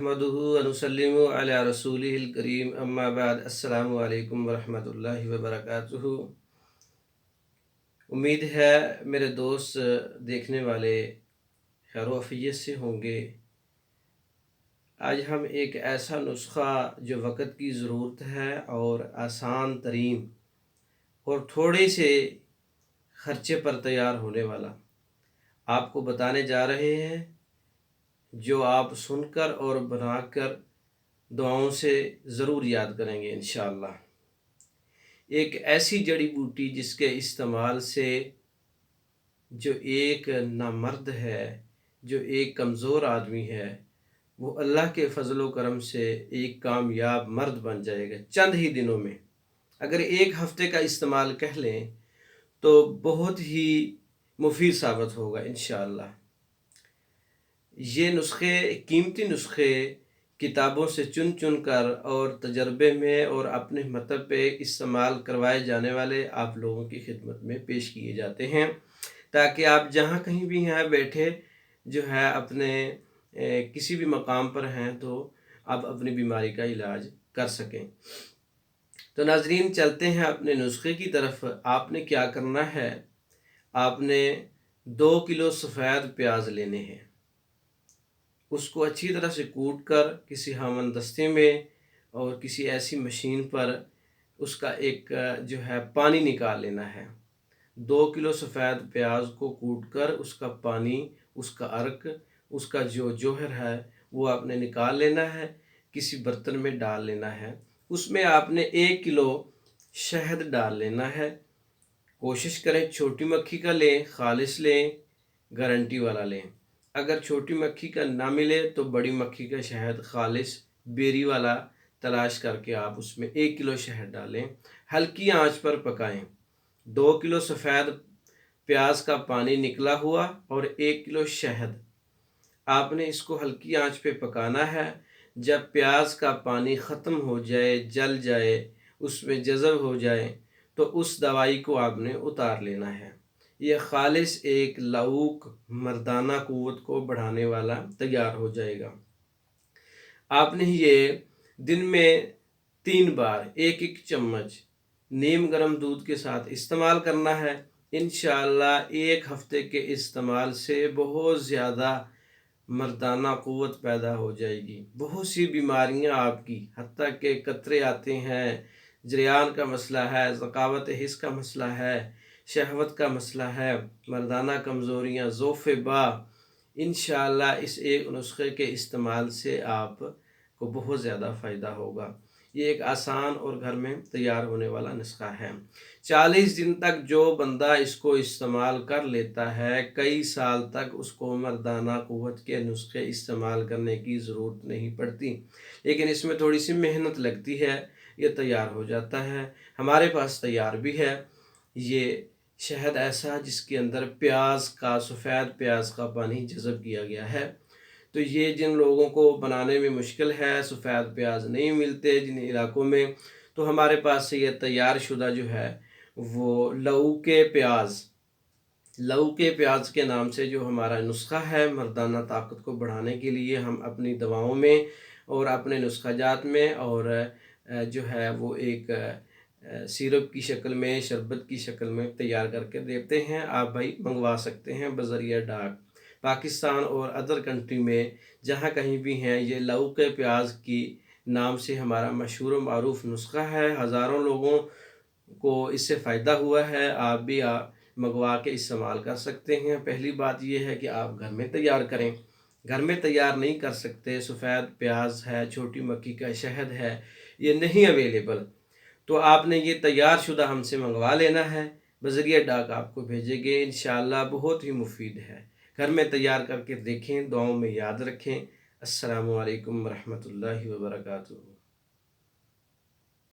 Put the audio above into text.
नहमदुहु व नुसल्लिमु अला रसूलिहिल करीम अम्मा बाद अस्सलामु अलैकुम वरहमतुल्लाहि वबरकातुहु। उम्मीद है मेरे दोस्त देखने वाले खैर आफियत से होंगे। आज हम एक ऐसा नुस्खा जो वक़्त की ज़रूरत है और आसान तरीन और थोड़े से ख़र्चे पर तैयार होने वाला आपको बताने जा रहे हैं, जो आप सुनकर और बनाकर दुआओं से ज़रूर याद करेंगे इंशाअल्लाह। एक ऐसी जड़ी बूटी जिसके इस्तेमाल से जो एक नामर्द है, जो एक कमज़ोर आदमी है, वो अल्लाह के फ़ज़ल व करम से एक कामयाब मर्द बन जाएगा चंद ही दिनों में। अगर एक हफ़्ते का इस्तेमाल कह लें तो बहुत ही मुफीद साबित होगा इंशाअल्लाह। ये नुस्खे कीमती नुस्खे किताबों से चुन चुन कर और तजर्बे में और अपने मतलब पे इस्तेमाल करवाए जाने वाले आप लोगों की खिदमत में पेश किए जाते हैं, ताकि आप जहाँ कहीं भी हैं बैठे जो है अपने किसी भी मकाम पर हैं तो आप अपनी बीमारी का इलाज कर सकें। तो नाज़रीन, चलते हैं अपने नुस्खे की तरफ। आपने क्या करना है, आपने 2 किलो सफ़ेद प्याज लेने हैं। उसको अच्छी तरह से कूट कर किसी हमनदस्ते में और किसी ऐसी मशीन पर उसका एक जो है पानी निकाल लेना है। 2 किलो सफ़ेद प्याज को कूट कर उसका पानी, उसका अर्क, उसका जो जोहर है वो आपने निकाल लेना है, किसी बर्तन में डाल लेना है। उसमें आपने 1 किलो शहद डाल लेना है। कोशिश करें छोटी मक्खी का लें, खालिस लें, गारंटी वाला लें। अगर छोटी मक्खी का ना मिले तो बड़ी मक्खी का शहद खालिस बेरी वाला तलाश करके आप उसमें 1 किलो शहद डालें। हल्की आंच पर पकाएं। 2 किलो सफ़ेद प्याज का पानी निकला हुआ और 1 किलो शहद, आपने इसको हल्की आंच पे पकाना है। जब प्याज का पानी ख़त्म हो जाए, जल जाए, उसमें जज़ब हो जाए तो उस दवाई को आपने उतार लेना है। यह खालिस एक लाउक मर्दाना क़ुव्वत को बढ़ाने वाला तैयार हो जाएगा। आपने ये दिन में 3 बार 1-1 चम्मच नीम गर्म दूध के साथ इस्तेमाल करना है। इंशाअल्लाह 1 हफ़्ते के इस्तेमाल से बहुत ज़्यादा मर्दाना क़ुव्वत पैदा हो जाएगी। बहुत सी बीमारियां आपकी, हत्ता के कतरे आते हैं, जरियान का मसला है, ज़कावत हिस्स का मसला है, शहवत का मसला है, मर्दाना कमज़ोरियाँ, ज़ोफ़े बा, इंशाअल्लाह इस एक नुस्खे के इस्तेमाल से आपको बहुत ज़्यादा फ़ायदा होगा। ये एक आसान और घर में तैयार होने वाला नुस्खा है। 40 दिन तक जो बंदा इसको इस्तेमाल कर लेता है, कई साल तक उसको मर्दाना क़ुव्वत के नुस्खे इस्तेमाल करने की ज़रूरत नहीं पड़ती। लेकिन इसमें थोड़ी सी मेहनत लगती है, ये तैयार हो जाता है। हमारे पास तैयार भी है ये शहद ऐसा जिसके अंदर प्याज का, सफ़ेद प्याज का पानी जज़ब किया गया है। तो ये जिन लोगों को बनाने में मुश्किल है, सफ़ेद प्याज नहीं मिलते जिन इलाकों में, तो हमारे पास से ये तैयार शुदा जो है वो लऊ के प्याज के नाम से जो हमारा नुस्खा है मर्दाना ताकत को बढ़ाने के लिए, हम अपनी दवाओं में और अपने नुस्खा जात में और जो है वो एक सिरप की शक्ल में, शरबत की शक्ल में तैयार करके देते हैं। आप भाई मंगवा सकते हैं बज़रिया डाक। पाकिस्तान और अदर कंट्री में जहाँ कहीं भी हैं, ये लऊ के प्याज की नाम से हमारा मशहूर व मारूफ़ नुस्खा है। हज़ारों लोगों को इससे फ़ायदा हुआ है। आप भी मंगवा के इस्तेमाल कर सकते हैं। पहली बात यह है कि आप घर में तैयार करें। घर में तैयार नहीं कर सकते, सफ़ेद प्याज है, छोटी मक्खी का शहद है, ये नहीं अवेलेबल, तो आपने ये तैयार शुदा हमसे मंगवा लेना है। बज़रिया डाक आपको भेजेंगे। इंशाअल्लाह बहुत ही मुफीद है। घर में तैयार करके देखें, दुआओं में याद रखें। अस्सलामु अलैकुम वरहमतुल्लाहि वबरकातुहू।